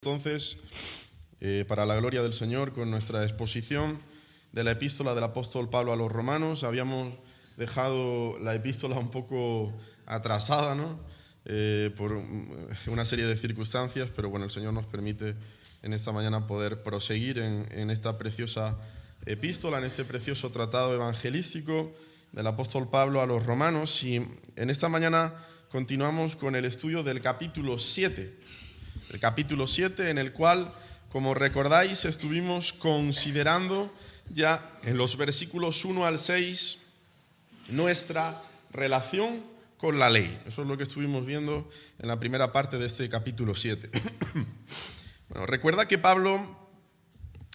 Entonces, para la gloria del Señor, con nuestra exposición de la epístola del apóstol Pablo a los romanos, habíamos dejado la epístola un poco atrasada, ¿no? Por una serie de circunstancias, pero bueno, el Señor nos permite en esta mañana poder proseguir en esta preciosa epístola, en este precioso tratado evangelístico del apóstol Pablo a los romanos. Y en esta mañana continuamos con el estudio del capítulo 7. El capítulo 7, en el cual, como recordáis, estuvimos considerando ya en los versículos 1 al 6 nuestra relación con la ley. Eso es lo que estuvimos viendo en la primera parte de este capítulo 7. Bueno, recuerda que Pablo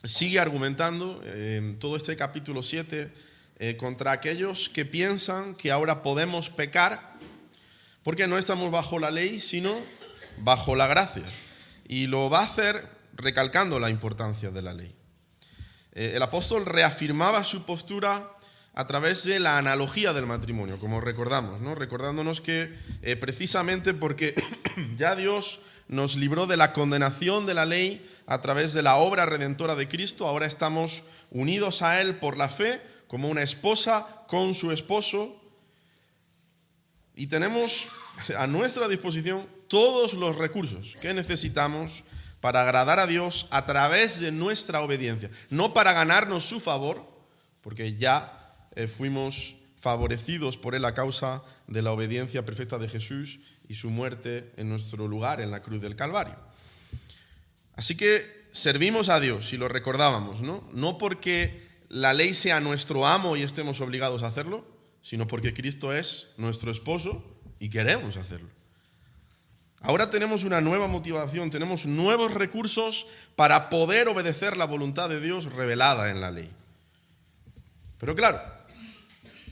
sigue argumentando en todo este capítulo 7 contra aquellos que piensan que ahora podemos pecar porque no estamos bajo la ley, sino bajo la gracia. Y lo va a hacer recalcando la importancia de la ley. El apóstol reafirmaba su postura a través de la analogía del matrimonio, como recordamos, ¿no? Recordándonos que precisamente porque ya Dios nos libró de la condenación de la ley a través de la obra redentora de Cristo, ahora estamos unidos a Él por la fe, como una esposa con su esposo, y tenemos a nuestra disposición todos los recursos que necesitamos para agradar a Dios a través de nuestra obediencia. No para ganarnos su favor, porque ya fuimos favorecidos por Él a causa de la obediencia perfecta de Jesús y su muerte en nuestro lugar en la cruz del Calvario. Así que servimos a Dios, si lo recordábamos, ¿no? No porque la ley sea nuestro amo y estemos obligados a hacerlo, sino porque Cristo es nuestro esposo y queremos hacerlo. Ahora tenemos una nueva motivación, tenemos nuevos recursos para poder obedecer la voluntad de Dios revelada en la ley. Pero claro,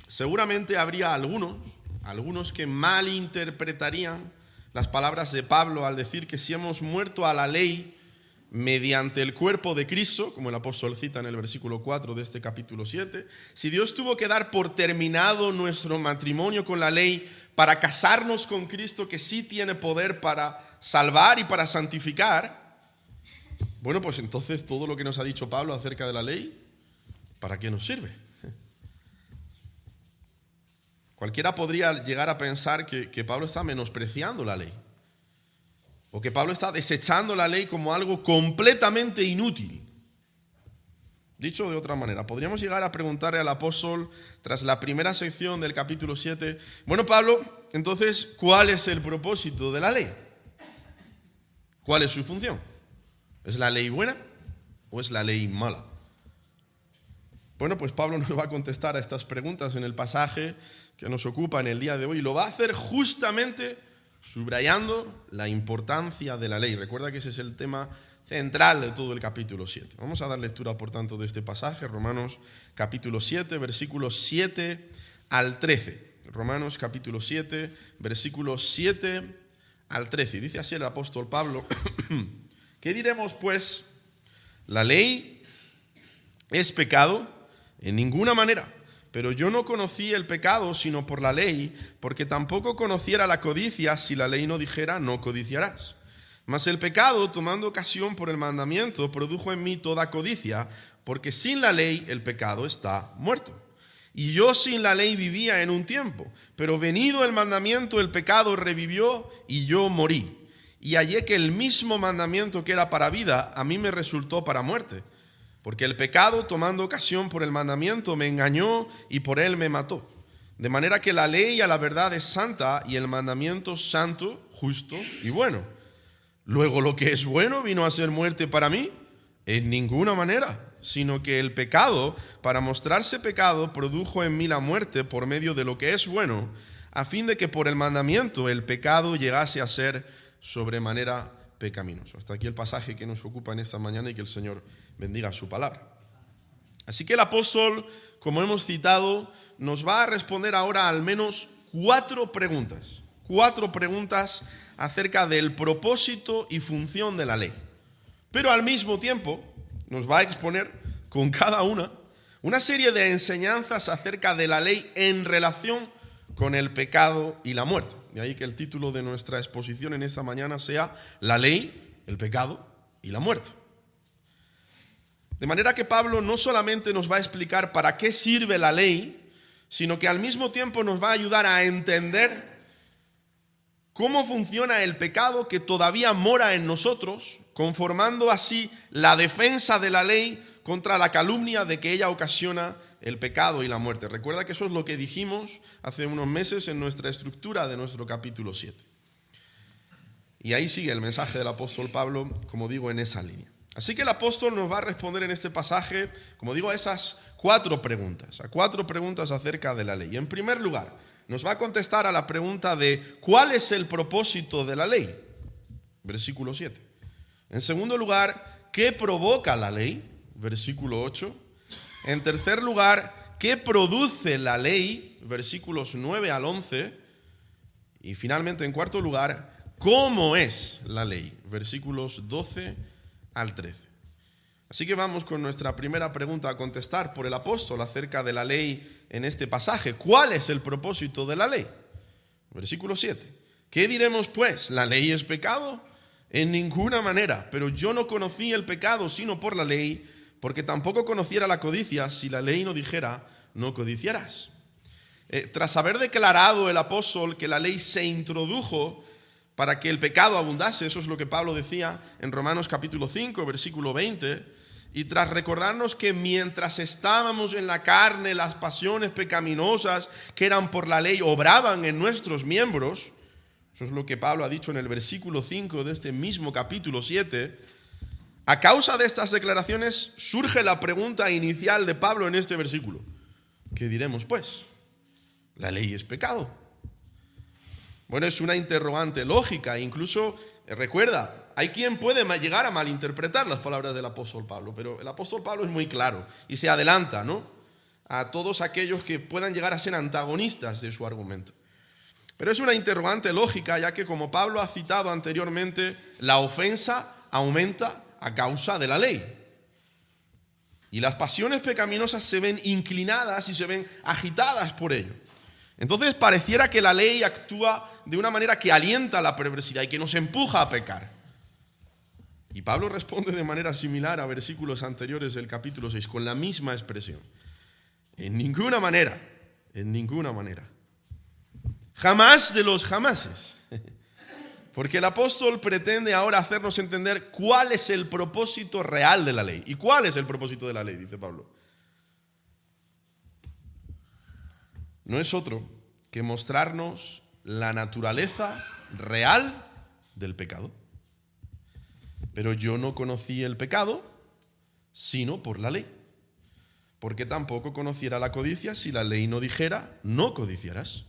seguramente habría algunos que malinterpretarían las palabras de Pablo al decir que si hemos muerto a la ley mediante el cuerpo de Cristo, como el apóstol cita en el versículo 4 de este capítulo 7, si Dios tuvo que dar por terminado nuestro matrimonio con la ley para casarnos con Cristo, que sí tiene poder para salvar y para santificar, bueno, pues entonces todo lo que nos ha dicho Pablo acerca de la ley, ¿para qué nos sirve? Cualquiera podría llegar a pensar que Pablo está menospreciando la ley, o que Pablo está desechando la ley como algo completamente inútil. Dicho de otra manera, podríamos llegar a preguntarle al apóstol, tras la primera sección del capítulo 7, bueno, Pablo, entonces, ¿cuál es el propósito de la ley? ¿Cuál es su función? ¿Es la ley buena o es la ley mala? Bueno, pues Pablo nos va a contestar a estas preguntas en el pasaje que nos ocupa en el día de hoy, y lo va a hacer justamente subrayando la importancia de la ley. Recuerda que ese es el tema central de todo el capítulo 7. Vamos a dar lectura, por tanto, de este pasaje, Romanos capítulo 7, versículos 7 al 13. Romanos capítulo 7, versículos 7 al 13. Dice así el apóstol Pablo: ¿qué diremos pues? ¿La ley es pecado? En ninguna manera. Pero yo no conocí el pecado sino por la ley, porque tampoco conociera la codicia si la ley no dijera no codiciarás. Mas el pecado, tomando ocasión por el mandamiento, produjo en mí toda codicia, porque sin la ley el pecado está muerto. Y yo sin la ley vivía en un tiempo, pero venido el mandamiento el pecado revivió y yo morí. Y hallé que el mismo mandamiento que era para vida, a mí me resultó para muerte. Porque el pecado, tomando ocasión por el mandamiento, me engañó y por él me mató. De manera que la ley a la verdad es santa y el mandamiento santo, justo y bueno. Luego, lo que es bueno vino a ser muerte para mí, en ninguna manera, sino que el pecado, para mostrarse pecado, produjo en mí la muerte por medio de lo que es bueno, a fin de que por el mandamiento el pecado llegase a ser sobremanera pecaminoso. Hasta aquí el pasaje que nos ocupa en esta mañana, y que el Señor bendiga su palabra. Así que el apóstol, como hemos citado, nos va a responder ahora al menos cuatro preguntas acerca del propósito y función de la ley. Pero al mismo tiempo nos va a exponer con cada una serie de enseñanzas acerca de la ley en relación con el pecado y la muerte. De ahí que el título de nuestra exposición en esta mañana sea La ley, el pecado y la muerte. De manera que Pablo no solamente nos va a explicar para qué sirve la ley, sino que al mismo tiempo nos va a ayudar a entender cómo funciona el pecado que todavía mora en nosotros, conformando así la defensa de la ley contra la calumnia de que ella ocasiona el pecado y la muerte. Recuerda que eso es lo que dijimos hace unos meses en nuestra estructura de nuestro capítulo 7. Y ahí sigue el mensaje del apóstol Pablo, como digo, en esa línea. Así que el apóstol nos va a responder en este pasaje, como digo, a esas cuatro preguntas acerca de la ley. En primer lugar, nos va a contestar a la pregunta de ¿cuál es el propósito de la ley? Versículo 7. En segundo lugar, ¿qué provoca la ley? Versículo 8. En tercer lugar, ¿qué produce la ley? Versículos 9 al 11. Y finalmente, en cuarto lugar, ¿cómo es la ley? Versículos 12 al 13. Así que vamos con nuestra primera pregunta a contestar por el apóstol acerca de la ley en este pasaje. ¿Cuál es el propósito de la ley? Versículo 7. ¿Qué diremos pues? ¿La ley es pecado? En ninguna manera, pero yo no conocí el pecado sino por la ley, porque tampoco conociera la codicia si la ley no dijera, no codiciarás. Tras haber declarado el apóstol que la ley se introdujo para que el pecado abundase, eso es lo que Pablo decía en Romanos capítulo 5, versículo 20, y tras recordarnos que mientras estábamos en la carne, las pasiones pecaminosas que eran por la ley obraban en nuestros miembros, eso es lo que Pablo ha dicho en el versículo 5 de este mismo capítulo 7, a causa de estas declaraciones surge la pregunta inicial de Pablo en este versículo. ¿Qué diremos pues? ¿La ley es pecado? Bueno, es una interrogante lógica, incluso, recuerda, hay quien puede llegar a malinterpretar las palabras del apóstol Pablo, pero el apóstol Pablo es muy claro y se adelanta, ¿no?, a todos aquellos que puedan llegar a ser antagonistas de su argumento. Pero es una interrogante lógica, ya que como Pablo ha citado anteriormente, la ofensa aumenta a causa de la ley. Y las pasiones pecaminosas se ven inclinadas y se ven agitadas por ello. Entonces pareciera que la ley actúa de una manera que alienta la perversidad y que nos empuja a pecar. Y Pablo responde de manera similar a versículos anteriores del capítulo 6, con la misma expresión. En ninguna manera, en ninguna manera. Jamás de los jamases. Porque el apóstol pretende ahora hacernos entender cuál es el propósito real de la ley. ¿Y cuál es el propósito de la ley?, dice Pablo. No es otro que mostrarnos la naturaleza real del pecado. Pero yo no conocí el pecado sino por la ley. Porque tampoco conociera la codicia si la ley no dijera, no codiciarás.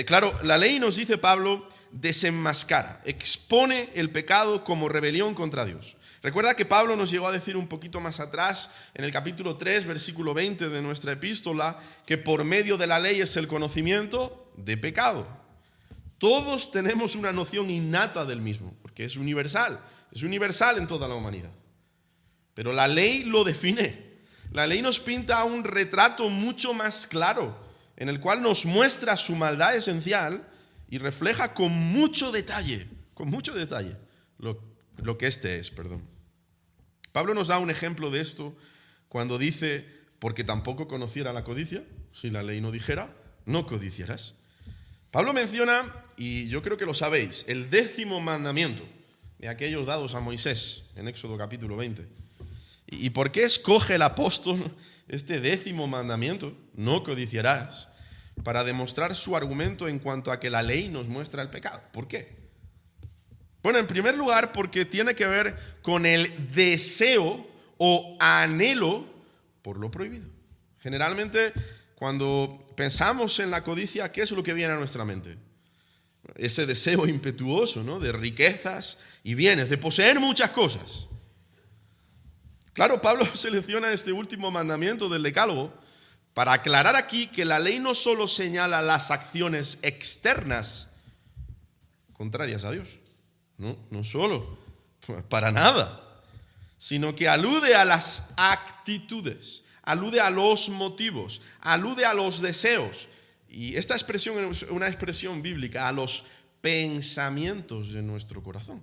Claro, la ley, nos dice Pablo, desenmascara, expone el pecado como rebelión contra Dios. Recuerda que Pablo nos llegó a decir un poquito más atrás, en el capítulo 3, versículo 20 de nuestra epístola, que por medio de la ley es el conocimiento de pecado. Todos tenemos una noción innata del mismo, porque es universal en toda la humanidad. Pero la ley lo define. La ley nos pinta un retrato mucho más claro, en el cual nos muestra su maldad esencial y refleja con mucho detalle lo que este es, Pablo nos da un ejemplo de esto cuando dice, porque tampoco conociera la codicia, si la ley no dijera, no codiciarás. Pablo menciona, y yo creo que lo sabéis, el 10º mandamiento de aquellos dados a Moisés en Éxodo capítulo 20. ¿Y por qué escoge el apóstol este 10º mandamiento, no codiciarás, para demostrar su argumento en cuanto a que la ley nos muestra el pecado? ¿Por qué? Bueno, en primer lugar, porque tiene que ver con el deseo o anhelo por lo prohibido. Generalmente, cuando pensamos en la codicia, ¿qué es lo que viene a nuestra mente? Ese deseo impetuoso, ¿no?, de riquezas y bienes, de poseer muchas cosas. Claro, Pablo selecciona este último mandamiento del Decálogo para aclarar aquí que la ley no solo señala las acciones externas contrarias a Dios, no solo, para nada, sino que alude a las actitudes, alude a los motivos, alude a los deseos. Y esta expresión es una expresión bíblica, a los pensamientos de nuestro corazón.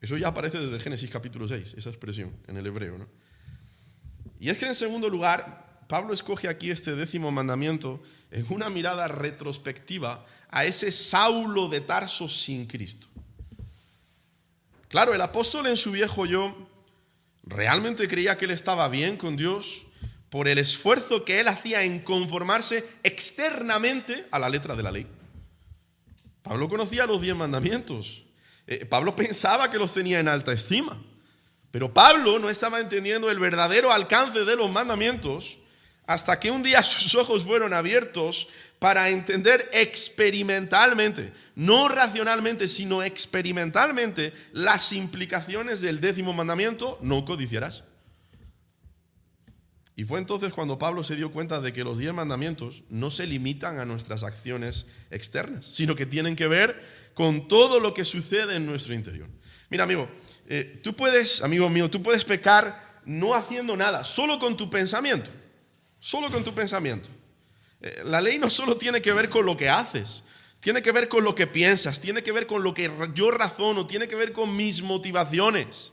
Eso ya aparece desde Génesis capítulo 6, esa expresión en el hebreo, ¿no? Y es que en segundo lugar, Pablo escoge aquí este 10º mandamiento en una mirada retrospectiva a ese Saulo de Tarso sin Cristo. Claro, el apóstol en su viejo yo realmente creía que él estaba bien con Dios por el esfuerzo que él hacía en conformarse externamente a la letra de la ley. Pablo conocía los 10 mandamientos. Pablo pensaba que los tenía en alta estima. Pero Pablo no estaba entendiendo el verdadero alcance de los mandamientos hasta que un día sus ojos fueron abiertos para entender experimentalmente, no racionalmente, sino experimentalmente, las implicaciones del 10º mandamiento: no codiciarás. Y fue entonces cuando Pablo se dio cuenta de que los 10 mandamientos no se limitan a nuestras acciones externas, sino que tienen que ver con todo lo que sucede en nuestro interior. Mira, amigo, amigo mío, tú puedes pecar no haciendo nada, solo con tu pensamiento. Solo con tu pensamiento. La ley no solo tiene que ver con lo que haces, tiene que ver con lo que piensas, tiene que ver con lo que yo razono, tiene que ver con mis motivaciones.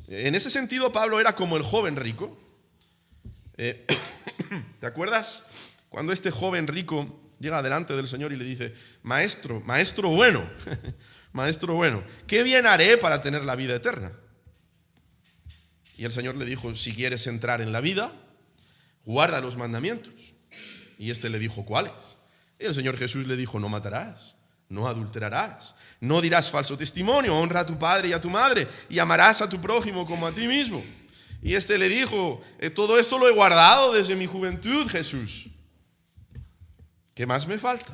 En ese sentido, Pablo era como el joven rico. ¿Te acuerdas cuando este joven rico llega delante del Señor y le dice: maestro bueno, maestro bueno, ¿qué bien haré para tener la vida eterna? Y el Señor le dijo: si quieres entrar en la vida, guarda los mandamientos. Y este le dijo: ¿cuáles? Y el Señor Jesús le dijo: no matarás, no adulterarás, no dirás falso testimonio, honra a tu padre y a tu madre, y amarás a tu prójimo como a ti mismo. Y este le dijo: todo esto lo he guardado desde mi juventud, Jesús. ¿Qué más me falta?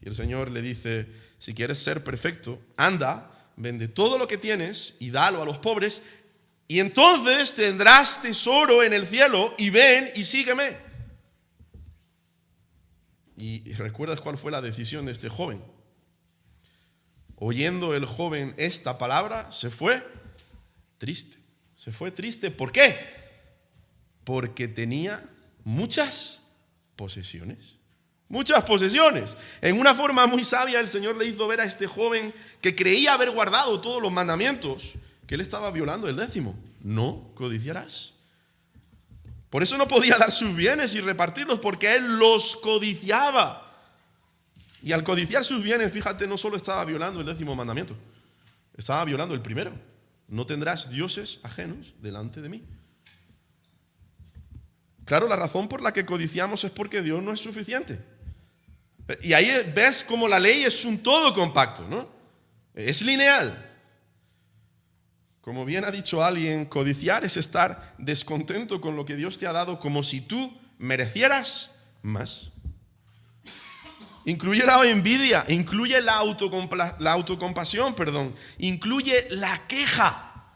Y el Señor le dice: si quieres ser perfecto, anda, vende todo lo que tienes y dalo a los pobres, y entonces tendrás tesoro en el cielo, y ven y sígueme. ¿Y recuerdas cuál fue la decisión de este joven? Oyendo el joven esta palabra, se fue triste. Se fue triste. ¿Por qué? Porque tenía muchas posesiones. Muchas posesiones. En una forma muy sabia, el Señor le hizo ver a este joven que creía haber guardado todos los mandamientos, que él estaba violando el 10º. No codiciarás. Por eso no podía dar sus bienes y repartirlos, porque él los codiciaba. Y al codiciar sus bienes, fíjate, no solo estaba violando el 10º mandamiento, estaba violando el primero: no tendrás dioses ajenos delante de mí. Claro, la razón por la que codiciamos es porque Dios no es suficiente. Y ahí ves cómo la ley es un todo compacto, ¿no? Es lineal. Como bien ha dicho alguien, codiciar es estar descontento con lo que Dios te ha dado, como si tú merecieras más. Incluye la envidia, incluye la autocompasión, incluye la queja.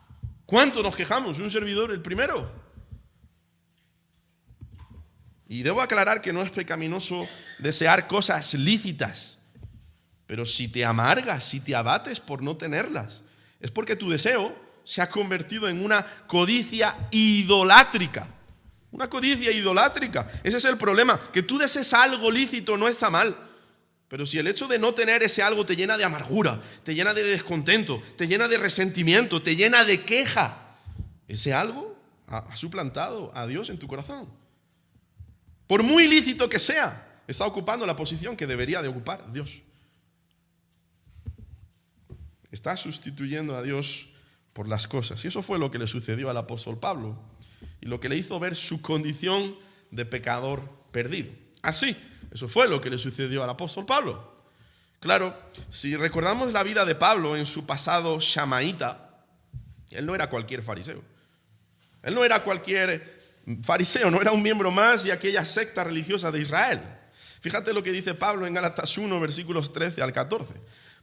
¿Cuánto nos quejamos? Un servidor, el primero. Y debo aclarar que no es pecaminoso desear cosas lícitas, pero si te amargas, si te abates por no tenerlas, es porque tu deseo se ha convertido en una codicia idolátrica. Una codicia idolátrica. Ese es el problema. Que tú desees algo lícito no está mal. Pero si el hecho de no tener ese algo te llena de amargura, te llena de descontento, te llena de resentimiento, te llena de queja, ese algo ha suplantado a Dios en tu corazón. Por muy lícito que sea, está ocupando la posición que debería de ocupar Dios. Está sustituyendo a Dios por las cosas. Y eso fue lo que le sucedió al apóstol Pablo y lo que le hizo ver su condición de pecador perdido. Así, eso fue lo que le sucedió al apóstol Pablo. Claro, si recordamos la vida de Pablo en su pasado shamaíta, él no era cualquier fariseo. Él no era cualquier fariseo, no era un miembro más de aquella secta religiosa de Israel. Fíjate lo que dice Pablo en Gálatas 1, versículos 13 al 14.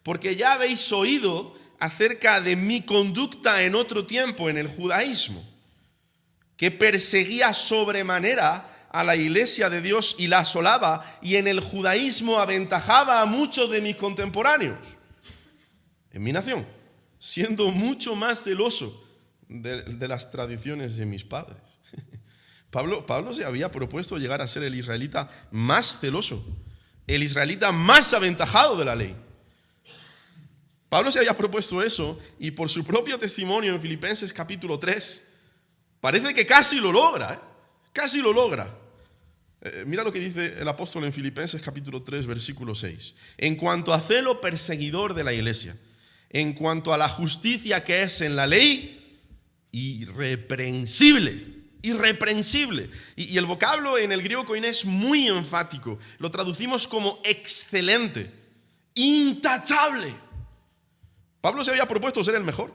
Porque ya habéis oído acerca de mi conducta en otro tiempo en el judaísmo, que perseguía sobremanera a la iglesia de Dios y la asolaba, y en el judaísmo aventajaba a muchos de mis contemporáneos en mi nación, siendo mucho más celoso de las tradiciones de mis padres. Pablo se había propuesto llegar a ser el israelita más celoso, el israelita más aventajado de la ley. Pablo se había propuesto eso y por su propio testimonio en Filipenses capítulo 3, parece que casi lo logra, ¿eh? Casi lo logra. Mira lo que dice el apóstol en Filipenses capítulo 3, versículo 6. En cuanto a celo perseguidor de la iglesia, en cuanto a la justicia que es en la ley, irreprensible. Irreprensible. Y el vocablo en el griego koiné es muy enfático. Lo traducimos como excelente, intachable. Pablo se había propuesto ser el mejor.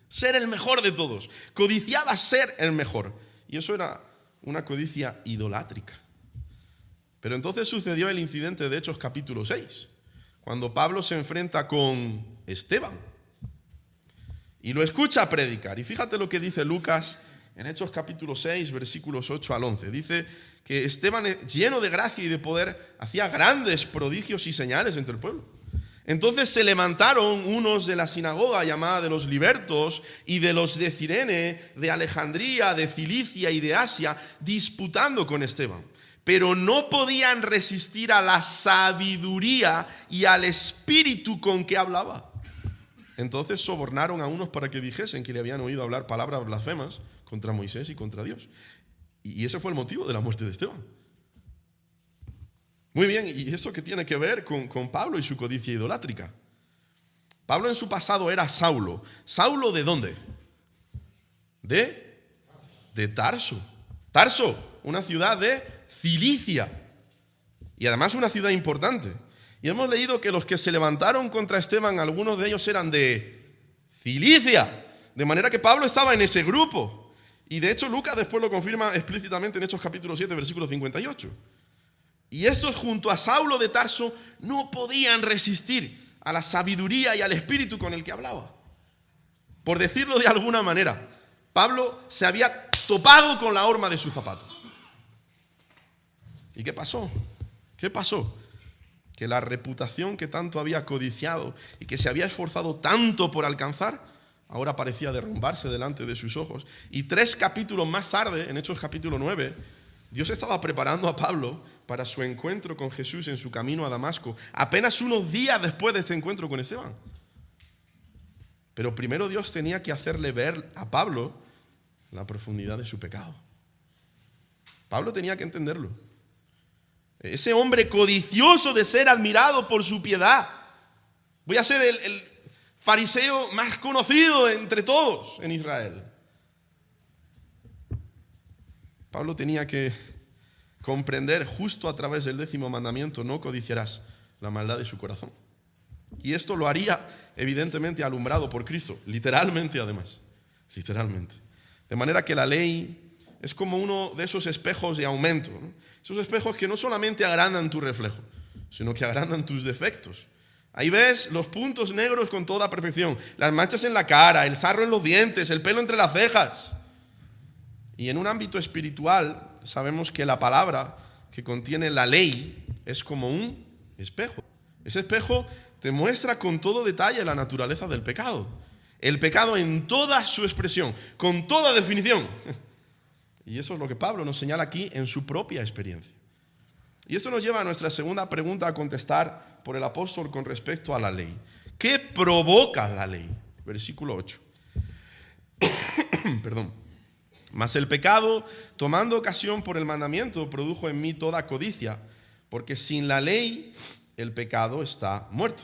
Ser el mejor de todos. Codiciaba ser el mejor. Y eso era una codicia idolátrica. Pero entonces sucedió el incidente de Hechos capítulo 6, cuando Pablo se enfrenta con Esteban y lo escucha predicar. Y fíjate lo que dice Lucas en Hechos capítulo 6, versículos 8 al 11. Dice que Esteban, lleno de gracia y de poder, hacía grandes prodigios y señales entre el pueblo. Entonces se levantaron unos de la sinagoga llamada de los libertos y de los de Cirene, de Alejandría, de Cilicia y de Asia, disputando con Esteban. Pero no podían resistir a la sabiduría y al espíritu con que hablaba. Entonces sobornaron a unos para que dijesen que le habían oído hablar palabras blasfemas contra Moisés y contra Dios. Y ese fue el motivo de la muerte de Esteban. Muy bien, ¿y eso qué tiene que ver con Pablo y su codicia idolátrica? Pablo en su pasado era Saulo. ¿Saulo de dónde? De Tarso. Tarso, una ciudad de Cilicia. Y además una ciudad importante. Y hemos leído que los que se levantaron contra Esteban, algunos de ellos eran de Cilicia. De manera que Pablo estaba en ese grupo. Y de hecho Lucas después lo confirma explícitamente en Hechos capítulo 7, versículo 58. Y estos junto a Saulo de Tarso no podían resistir a la sabiduría y al espíritu con el que hablaba. Por decirlo de alguna manera, Pablo se había topado con la horma de su zapato. ¿Y qué pasó? ¿Qué pasó? Que la reputación que tanto había codiciado y que se había esforzado tanto por alcanzar, ahora parecía derrumbarse delante de sus ojos. Y 3 capítulos más tarde, en Hechos capítulo 9, Dios estaba preparando a Pablo para su encuentro con Jesús en su camino a Damasco, apenas unos días después de este encuentro con Esteban. Pero primero Dios tenía que hacerle ver a Pablo la profundidad de su pecado. Pablo tenía que entenderlo. Ese hombre codicioso de ser admirado por su piedad. Voy a ser el fariseo más conocido entre todos en Israel. Pablo tenía que comprender justo a través del 10º mandamiento: no codiciarás la maldad de su corazón. Y esto lo haría evidentemente alumbrado por Cristo, literalmente además, literalmente. De manera que la ley es como uno de esos espejos de aumento, ¿no? Esos espejos que no solamente agrandan tu reflejo, sino que agrandan tus defectos. Ahí ves los puntos negros con toda perfección, las manchas en la cara, el sarro en los dientes, el pelo entre las cejas. Y en un ámbito espiritual sabemos que la palabra que contiene la ley es como un espejo. Ese espejo te muestra con todo detalle la naturaleza del pecado. El pecado en toda su expresión, con toda definición. Y eso es lo que Pablo nos señala aquí en su propia experiencia. Y esto nos lleva a nuestra segunda pregunta a contestar por el apóstol con respecto a la ley. ¿Qué provoca la ley? Versículo 8. Perdón. Mas el pecado, tomando ocasión por el mandamiento, produjo en mí toda codicia, porque sin la ley el pecado está muerto.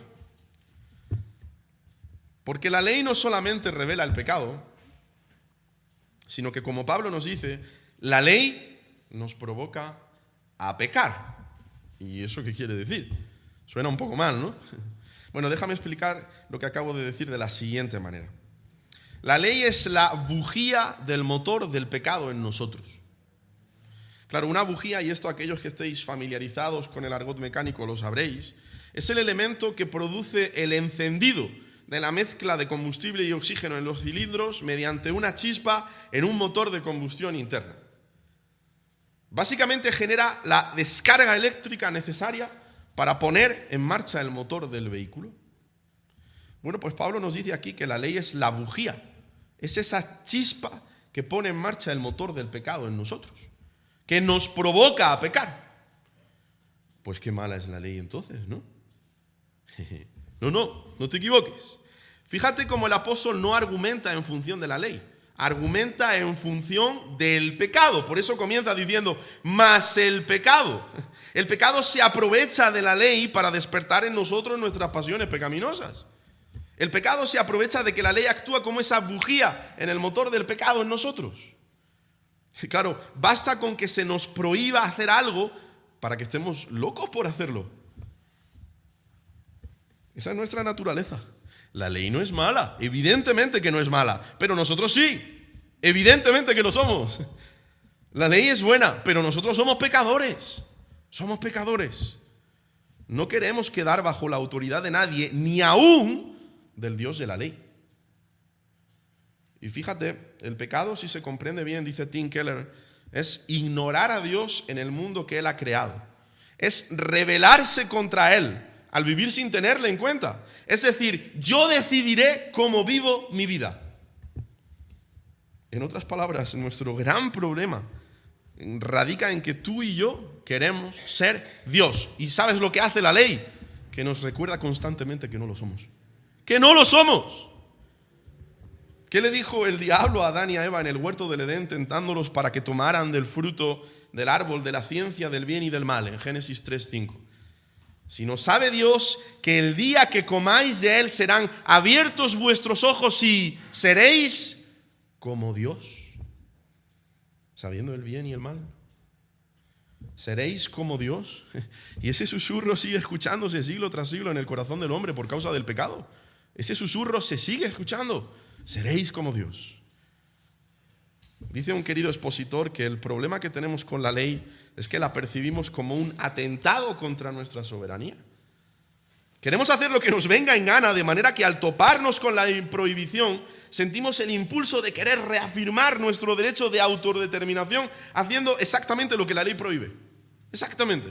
Porque la ley no solamente revela el pecado, sino que, como Pablo nos dice, la ley nos provoca a pecar. ¿Y eso qué quiere decir? Suena un poco mal, ¿no? Bueno, déjame explicar lo que acabo de decir de la siguiente manera. La ley es la bujía del motor del pecado en nosotros. Claro, una bujía, y esto aquellos que estéis familiarizados con el argot mecánico lo sabréis, es el elemento que produce el encendido de la mezcla de combustible y oxígeno en los cilindros mediante una chispa en un motor de combustión interna. Básicamente genera la descarga eléctrica necesaria para poner en marcha el motor del vehículo. Bueno, pues Pablo nos dice aquí que la ley es la bujía, es esa chispa que pone en marcha el motor del pecado en nosotros, que nos provoca a pecar. Pues qué mala es la ley entonces, ¿no? No te equivoques. Fíjate cómo el apóstol no argumenta en función de la ley, argumenta en función del pecado. Por eso comienza diciendo, mas el pecado. El pecado se aprovecha de la ley para despertar en nosotros nuestras pasiones pecaminosas. El pecado se aprovecha de que la ley actúa como esa bujía en el motor del pecado en nosotros. Y claro, basta con que se nos prohíba hacer algo para que estemos locos por hacerlo. Esa es nuestra naturaleza. La ley no es mala, evidentemente que no es mala, pero nosotros sí, evidentemente que lo somos. La ley es buena, pero nosotros somos pecadores. Somos pecadores. No queremos quedar bajo la autoridad de nadie, ni aún del Dios de la ley. Y fíjate, el pecado, si se comprende bien, dice Tim Keller, es ignorar a Dios en el mundo que Él ha creado. Es rebelarse contra Él al vivir sin tenerle en cuenta. Es decir, yo decidiré cómo vivo mi vida. En otras palabras, nuestro gran problema radica en que tú y yo queremos ser Dios. ¿Y sabes lo que hace la ley? Que nos recuerda constantemente que no lo somos. ¡Que no lo somos! ¿Qué le dijo el diablo a Adán y a Eva en el huerto del Edén tentándolos para que tomaran del fruto del árbol de la ciencia del bien y del mal? En Génesis 3:5. Si no sabe Dios que el día que comáis de él serán abiertos vuestros ojos y seréis como Dios, sabiendo el bien y el mal. ¿Seréis como Dios? Y ese susurro sigue escuchándose siglo tras siglo en el corazón del hombre por causa del pecado. Ese susurro se sigue escuchando. Seréis como Dios. Dice un querido expositor que el problema que tenemos con la ley es que la percibimos como un atentado contra nuestra soberanía. Queremos hacer lo que nos venga en gana, de manera que al toparnos con la prohibición sentimos el impulso de querer reafirmar nuestro derecho de autodeterminación haciendo exactamente lo que la ley prohíbe. Exactamente.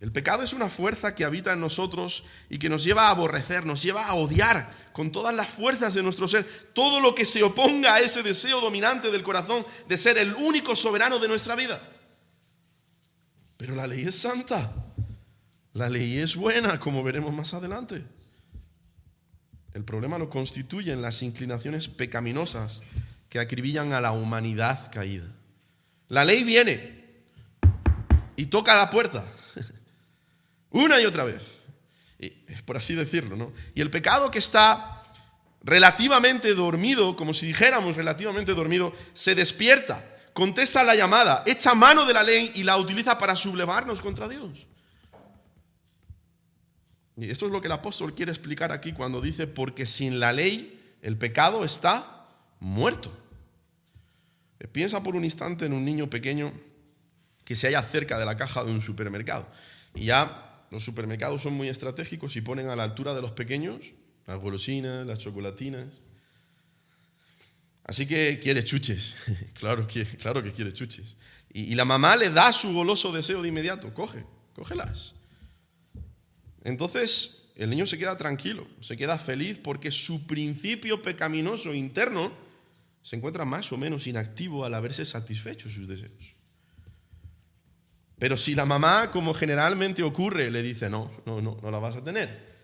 El pecado es una fuerza que habita en nosotros y que nos lleva a aborrecer, nos lleva a odiar con todas las fuerzas de nuestro ser todo lo que se oponga a ese deseo dominante del corazón de ser el único soberano de nuestra vida. Pero la ley es santa, la ley es buena, como veremos más adelante. El problema lo constituyen las inclinaciones pecaminosas que acribillan a la humanidad caída. La ley viene y toca la puerta. Una y otra vez, por así decirlo, ¿no? Y el pecado que está relativamente dormido, como si dijéramos relativamente dormido, se despierta, contesta la llamada, echa mano de la ley y la utiliza para sublevarnos contra Dios. Y esto es lo que el apóstol quiere explicar aquí cuando dice, porque sin la ley el pecado está muerto. Piensa por un instante en un niño pequeño que se halla cerca de la caja de un supermercado. Y ya los supermercados son muy estratégicos y ponen a la altura de los pequeños las golosinas, las chocolatinas. Así que quiere chuches, claro que quiere chuches. Y la mamá le da su goloso deseo de inmediato, cógelas. Entonces el niño se queda tranquilo, se queda feliz porque su principio pecaminoso interno se encuentra más o menos inactivo al haberse satisfecho sus deseos. Pero si la mamá, como generalmente ocurre, le dice no la vas a tener,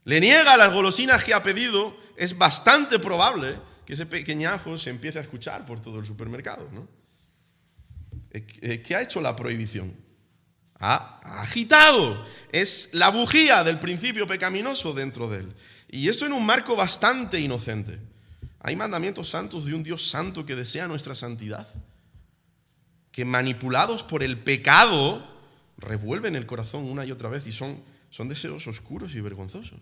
le niega las golosinas que ha pedido, es bastante probable que ese pequeñajo se empiece a escuchar por todo el supermercado, ¿no? ¿Qué ha hecho la prohibición? Ha agitado, es la bujía del principio pecaminoso dentro de él. Y esto en un marco bastante inocente. Hay mandamientos santos de un Dios santo que desea nuestra santidad, que manipulados por el pecado revuelven el corazón una y otra vez y son deseos oscuros y vergonzosos.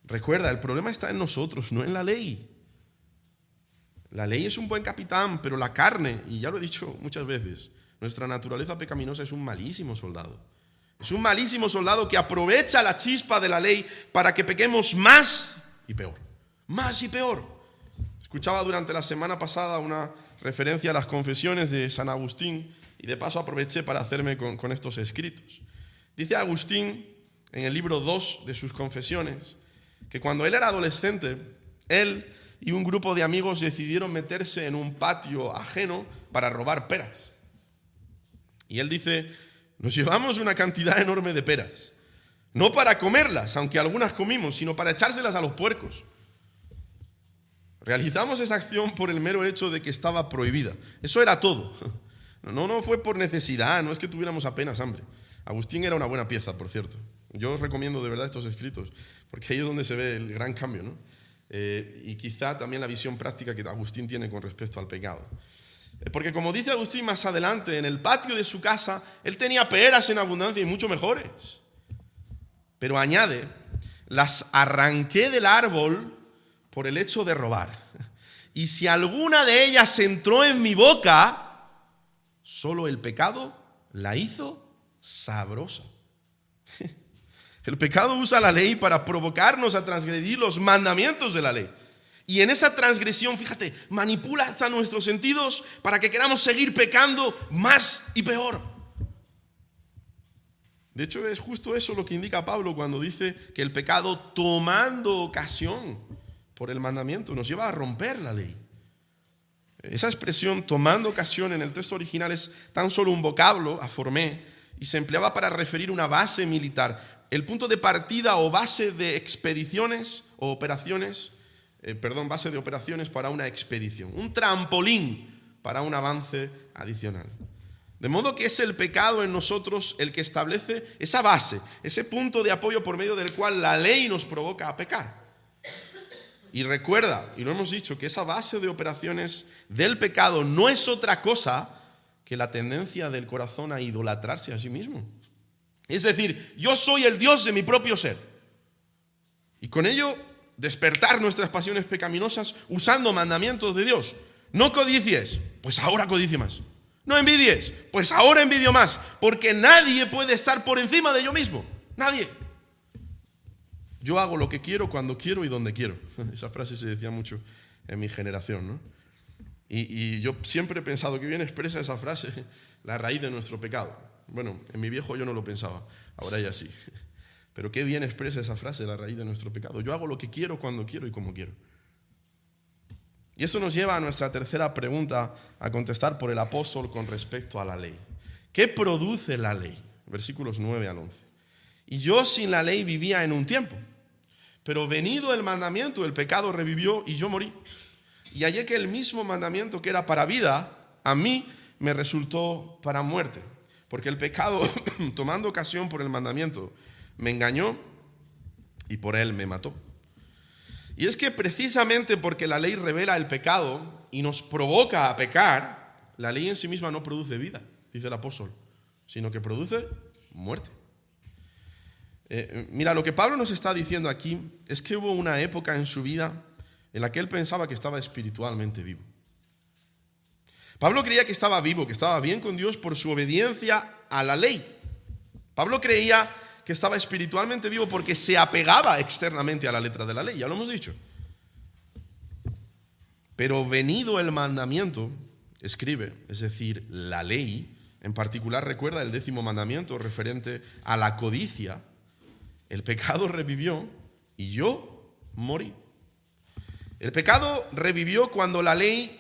Recuerda, el problema está en nosotros, no en la ley. La ley es un buen capitán, pero la carne, y ya lo he dicho muchas veces, nuestra naturaleza pecaminosa es un malísimo soldado. Es un malísimo soldado que aprovecha la chispa de la ley para que pequemos más y peor. Más y peor. Escuchaba durante la semana pasada una referencia a las confesiones de San Agustín y de paso aproveché para hacerme con estos escritos. Dice Agustín en el libro 2 de sus confesiones que cuando él era adolescente, él y un grupo de amigos decidieron meterse en un patio ajeno para robar peras. Y él dice, nos llevamos una cantidad enorme de peras, No para comerlas, aunque algunas comimos, sino para echárselas a los puercos. Realizamos esa acción por el mero hecho de que estaba prohibida. Eso era todo. No fue por necesidad, no es que tuviéramos apenas hambre. Agustín era una buena pieza, por cierto. Yo os recomiendo de verdad estos escritos, porque ahí es donde se ve el gran cambio, ¿no? Y quizá también la visión práctica que Agustín tiene con respecto al pecado. Porque como dice Agustín más adelante, en el patio de su casa, él tenía peras en abundancia y mucho mejores. Pero añade, las arranqué del árbol por el hecho de robar. Y si alguna de ellas entró en mi boca, solo el pecado la hizo sabrosa. El pecado usa la ley para provocarnos a transgredir los mandamientos de la ley. Y en esa transgresión, fíjate, manipula hasta nuestros sentidos para que queramos seguir pecando más y peor. De hecho, es justo eso lo que indica Pablo cuando dice que el pecado, tomando ocasión por el mandamiento, nos lleva a romper la ley. Esa expresión, tomando ocasión, en el texto original es tan solo un vocablo, aformé, y se empleaba para referir una base militar. El punto de partida o base de expediciones o operaciones, base de operaciones para una expedición. Un trampolín para un avance adicional. De modo que es el pecado en nosotros el que establece esa base, ese punto de apoyo por medio del cual la ley nos provoca a pecar. Y recuerda, y lo hemos dicho, que esa base de operaciones del pecado no es otra cosa que la tendencia del corazón a idolatrarse a sí mismo. Es decir, yo soy el Dios de mi propio ser. Y con ello despertar nuestras pasiones pecaminosas usando mandamientos de Dios. No codicies, pues ahora codicio más. No envidies, pues ahora envidio más. Porque nadie puede estar por encima de yo mismo. Nadie. Yo hago lo que quiero, cuando quiero y donde quiero. Esa frase se decía mucho en mi generación, ¿no? Y yo siempre he pensado que bien expresa esa frase la raíz de nuestro pecado. Bueno, en mi viejo yo no lo pensaba, ahora ya sí. Pero qué bien expresa esa frase, la raíz de nuestro pecado. Yo hago lo que quiero, cuando quiero y como quiero. Y eso nos lleva a nuestra tercera pregunta a contestar por el apóstol con respecto a la ley. ¿Qué produce la ley? Versículos 9 al 11. Y yo sin la ley vivía en un tiempo, pero venido el mandamiento, el pecado revivió y yo morí. Y hallé que el mismo mandamiento que era para vida, a mí me resultó para muerte. Porque el pecado, tomando ocasión por el mandamiento, me engañó y por él me mató. Y es que precisamente porque la ley revela el pecado y nos provoca a pecar, la ley en sí misma no produce vida, dice el apóstol, sino que produce muerte. Mira, lo que Pablo nos está diciendo aquí es que hubo una época en su vida en la que él pensaba que estaba espiritualmente vivo. Pablo creía que estaba vivo, que estaba bien con Dios por su obediencia a la ley. Pablo creía que estaba espiritualmente vivo porque se apegaba externamente a la letra de la ley, ya lo hemos dicho. Pero venido el mandamiento, escribe, es decir, la ley, en particular recuerda el 10º mandamiento referente a la codicia, el pecado revivió y yo morí. El pecado revivió cuando la ley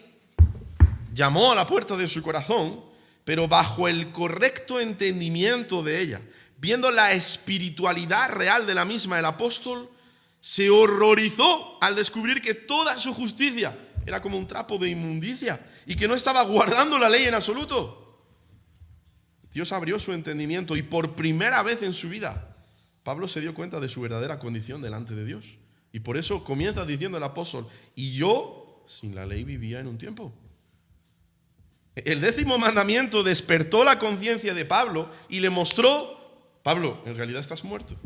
llamó a la puerta de su corazón, pero bajo el correcto entendimiento de ella. Viendo la espiritualidad real de la misma, el apóstol se horrorizó al descubrir que toda su justicia era como un trapo de inmundicia y que no estaba guardando la ley en absoluto. Dios abrió su entendimiento y por primera vez en su vida, Pablo se dio cuenta de su verdadera condición delante de Dios. Y por eso comienza diciendo el apóstol, y yo sin la ley vivía en un tiempo. El 10º mandamiento despertó la conciencia de Pablo y le mostró, Pablo, en realidad estás muerto.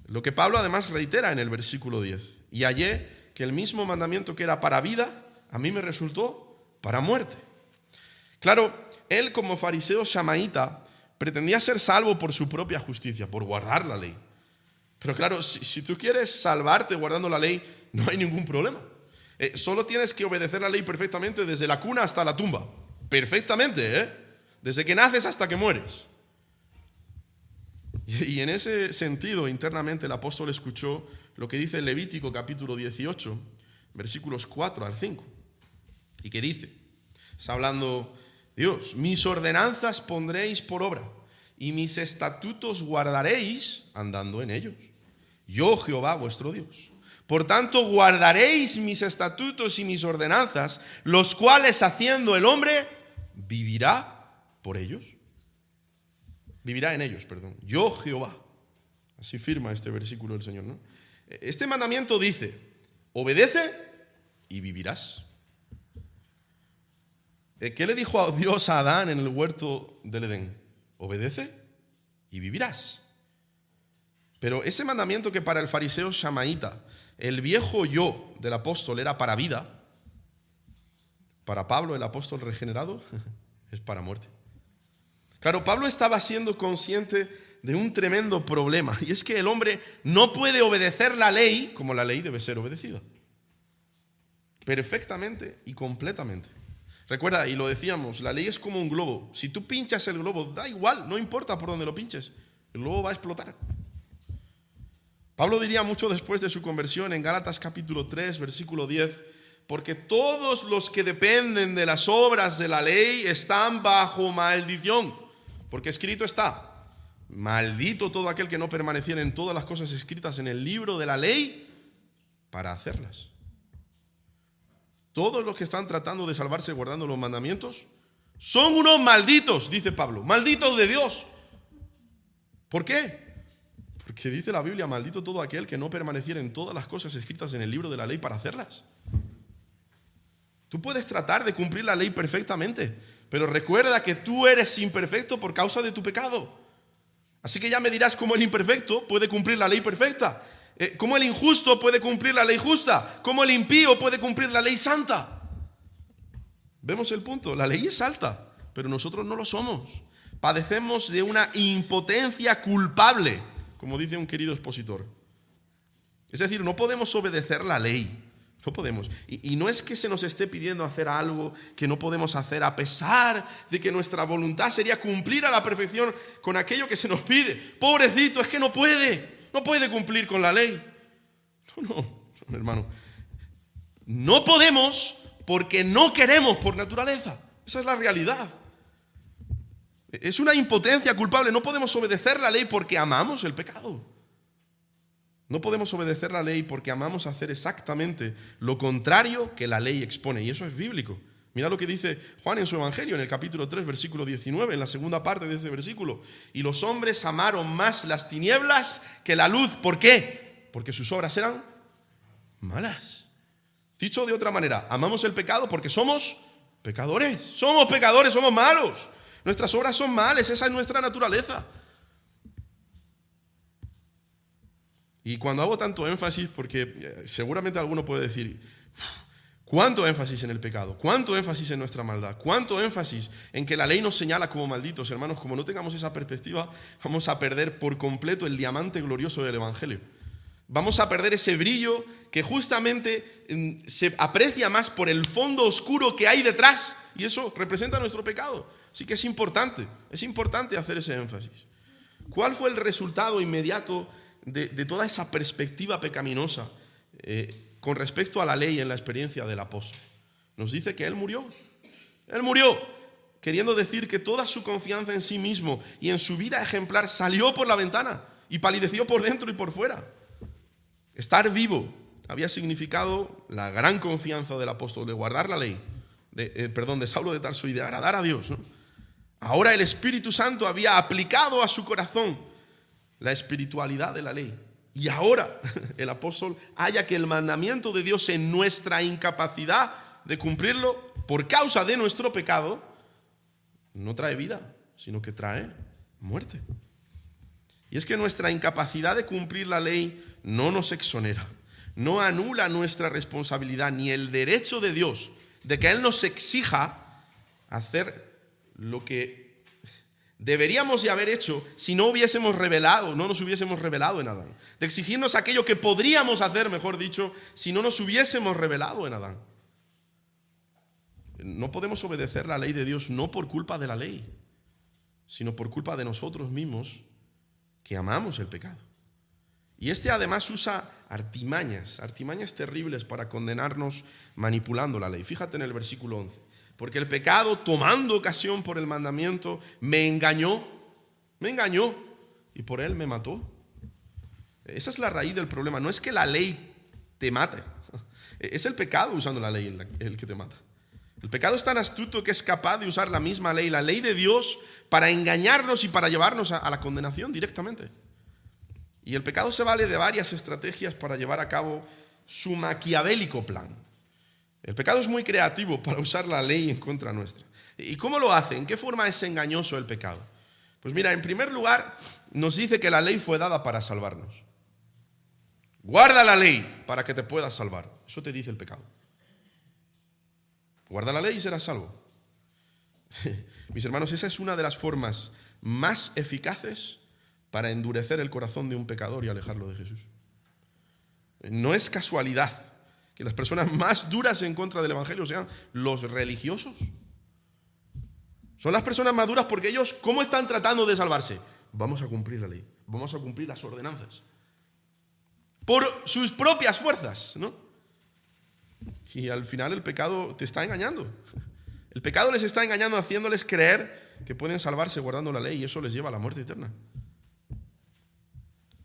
Lo que Pablo además reitera en el versículo 10. Y hallé que el mismo mandamiento que era para vida, a mí me resultó para muerte. Claro, él como fariseo shamaíta pretendía ser salvo por su propia justicia, por guardar la ley. Pero claro, si tú quieres salvarte guardando la ley, no hay ningún problema. Solo tienes que obedecer la ley perfectamente desde la cuna hasta la tumba. Perfectamente, desde que naces hasta que mueres. Y en ese sentido, internamente, el apóstol escuchó lo que dice Levítico capítulo 18, versículos 4 al 5. Y que dice, está hablando Dios, mis ordenanzas pondréis por obra, y mis estatutos guardaréis andando en ellos. Yo, Jehová, vuestro Dios. Por tanto, guardaréis mis estatutos y mis ordenanzas, los cuales haciendo el hombre, vivirá por ellos. Vivirá en ellos, perdón. Yo, Jehová. Así firma este versículo del Señor, ¿no? Este mandamiento dice, obedece y vivirás. ¿Qué le dijo Dios a Adán en el huerto del Edén? Obedece y vivirás. Pero ese mandamiento que para el fariseo Shamaíta, el viejo yo del apóstol era para vida, para Pablo, el apóstol regenerado, es para muerte. Claro, Pablo estaba siendo consciente de un tremendo problema, y es que el hombre no puede obedecer la ley como la ley debe ser obedecida. Perfectamente y completamente. Recuerda, y lo decíamos, la ley es como un globo. Si tú pinchas el globo, da igual, no importa por dónde lo pinches, el globo va a explotar. Pablo diría mucho después de su conversión en Gálatas capítulo 3, versículo 10, porque todos los que dependen de las obras de la ley están bajo maldición, porque escrito está, maldito todo aquel que no permaneciera en todas las cosas escritas en el libro de la ley para hacerlas. Todos los que están tratando de salvarse guardando los mandamientos son unos malditos, dice Pablo, malditos de Dios. ¿Por qué? Porque dice la Biblia, maldito todo aquel que no permaneciera en todas las cosas escritas en el libro de la ley para hacerlas. Tú puedes tratar de cumplir la ley perfectamente, pero recuerda que tú eres imperfecto por causa de tu pecado. Así que ya me dirás cómo el imperfecto puede cumplir la ley perfecta. ¿Cómo el injusto puede cumplir la ley justa? ¿Cómo el impío puede cumplir la ley santa? Vemos el punto, la ley es alta, pero nosotros no lo somos. Padecemos de una impotencia culpable, como dice un querido expositor. Es decir, no podemos obedecer la ley, no podemos. Y no es que se nos esté pidiendo hacer algo que no podemos hacer, a pesar de que nuestra voluntad sería cumplir a la perfección con aquello que se nos pide. Pobrecito, es que no puede cumplir con la ley. No, hermano. No podemos porque no queremos por naturaleza. Esa es la realidad. Es una impotencia culpable. No podemos obedecer la ley porque amamos el pecado. No podemos obedecer la ley porque amamos hacer exactamente lo contrario que la ley expone. Y eso es bíblico. Mira lo que dice Juan en su Evangelio, en el capítulo 3, versículo 19, en la segunda parte de ese versículo. Y los hombres amaron más las tinieblas que la luz. ¿Por qué? Porque sus obras eran malas. Dicho de otra manera, amamos el pecado porque somos pecadores. Somos pecadores, somos malos. Nuestras obras son malas, esa es nuestra naturaleza. Y cuando hago tanto énfasis, porque seguramente alguno puede decir, ¿cuánto énfasis en el pecado? ¿Cuánto énfasis en nuestra maldad? ¿Cuánto énfasis en que la ley nos señala como malditos? Hermanos, como no tengamos esa perspectiva, vamos a perder por completo el diamante glorioso del Evangelio. Vamos a perder ese brillo que justamente se aprecia más por el fondo oscuro que hay detrás, y eso representa nuestro pecado. Así que es importante hacer ese énfasis. ¿Cuál fue el resultado inmediato de toda esa perspectiva pecaminosa con respecto a la ley en la experiencia del apóstol? Nos dice que él murió, queriendo decir que toda su confianza en sí mismo y en su vida ejemplar salió por la ventana y palideció por dentro y por fuera. Estar vivo había significado la gran confianza del apóstol de guardar la ley, de Saulo de Tarso y de agradar a Dios, ¿no? Ahora el Espíritu Santo había aplicado a su corazón la espiritualidad de la ley. Y ahora el apóstol halla que el mandamiento de Dios en nuestra incapacidad de cumplirlo por causa de nuestro pecado no trae vida, sino que trae muerte. Y es que nuestra incapacidad de cumplir la ley no nos exonera, no anula nuestra responsabilidad ni el derecho de Dios de que Él nos exija hacer lo que deberíamos de haber hecho si no nos hubiésemos revelado en Adán. De exigirnos aquello que podríamos hacer, mejor dicho, si no nos hubiésemos revelado en Adán. No podemos obedecer la ley de Dios no por culpa de la ley, sino por culpa de nosotros mismos que amamos el pecado. Y además usa artimañas terribles para condenarnos manipulando la ley. Fíjate en el versículo 11. Porque el pecado, tomando ocasión por el mandamiento, me engañó Me engañó y por él me mató. Esa es la raíz del problema. No es que la ley te mate. Es el pecado usando la ley el que te mata. El pecado es tan astuto que es capaz de usar la misma ley, la ley de Dios, para engañarnos y para llevarnos a la condenación directamente. Y el pecado se vale de varias estrategias para llevar a cabo su maquiavélico plan. El pecado es muy creativo para usar la ley en contra nuestra. ¿Y cómo lo hace? ¿En qué forma es engañoso el pecado? Pues mira, en primer lugar, nos dice que la ley fue dada para salvarnos. Guarda la ley para que te puedas salvar. Eso te dice el pecado. Guarda la ley y serás salvo. Mis hermanos, esa es una de las formas más eficaces para endurecer el corazón de un pecador y alejarlo de Jesús. No es casualidad que las personas más duras en contra del Evangelio sean los religiosos. Son las personas más duras porque ellos, ¿cómo están tratando de salvarse? Vamos a cumplir la ley, vamos a cumplir las ordenanzas. Por sus propias fuerzas, ¿no? Y al final el pecado te está engañando. El pecado les está engañando haciéndoles creer que pueden salvarse guardando la ley y eso les lleva a la muerte eterna.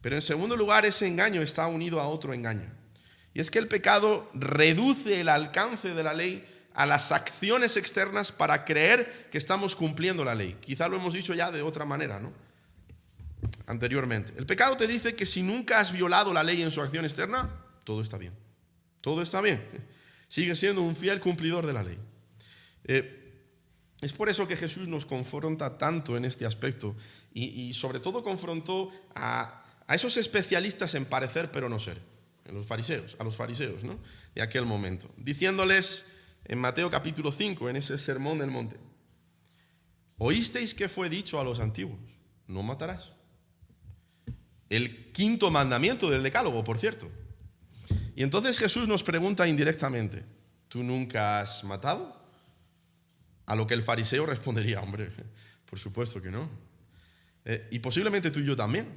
Pero en segundo lugar, ese engaño está unido a otro engaño. Y es que el pecado reduce el alcance de la ley a las acciones externas para creer que estamos cumpliendo la ley. Quizá lo hemos dicho ya de otra manera, ¿no? Anteriormente. El pecado te dice que si nunca has violado la ley en su acción externa, todo está bien. Todo está bien. Sigues siendo un fiel cumplidor de la ley. Es por eso que Jesús nos confronta tanto en este aspecto y sobre todo confrontó a esos especialistas en parecer pero no ser, a los fariseos, ¿no? De aquel momento, diciéndoles en Mateo capítulo 5, en ese sermón del monte: oísteis que fue dicho a los antiguos, no matarás. El quinto mandamiento del decálogo, por cierto. Y entonces Jesús nos pregunta indirectamente: ¿tú nunca has matado? A lo que el fariseo respondería: hombre, por supuesto que no. Y posiblemente tú y yo también.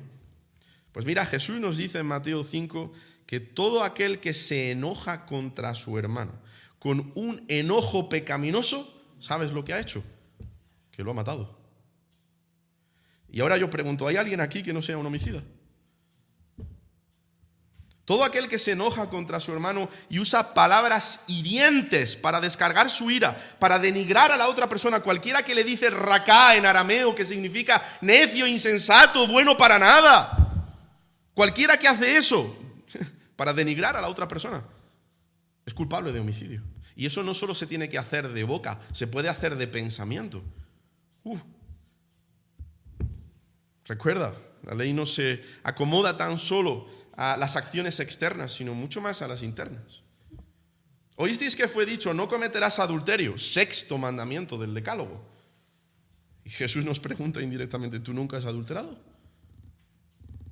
Pues mira, Jesús nos dice en Mateo 5 que todo aquel que se enoja contra su hermano con un enojo pecaminoso, ¿sabes lo que ha hecho? Que lo ha matado. Y ahora yo pregunto, ¿hay alguien aquí que no sea un homicida? Todo aquel que se enoja contra su hermano y usa palabras hirientes para descargar su ira, para denigrar a la otra persona, cualquiera que le dice raká en arameo, que significa necio, insensato, bueno para nada, cualquiera que hace eso para denigrar a la otra persona es culpable de homicidio. Y eso no solo se tiene que hacer de boca, se puede hacer de pensamiento. Recuerda, la ley no se acomoda tan solo a las acciones externas, sino mucho más a las internas. Oísteis que fue dicho: no cometerás adulterio, sexto mandamiento del decálogo. Y Jesús nos pregunta indirectamente: ¿tú nunca has adulterado?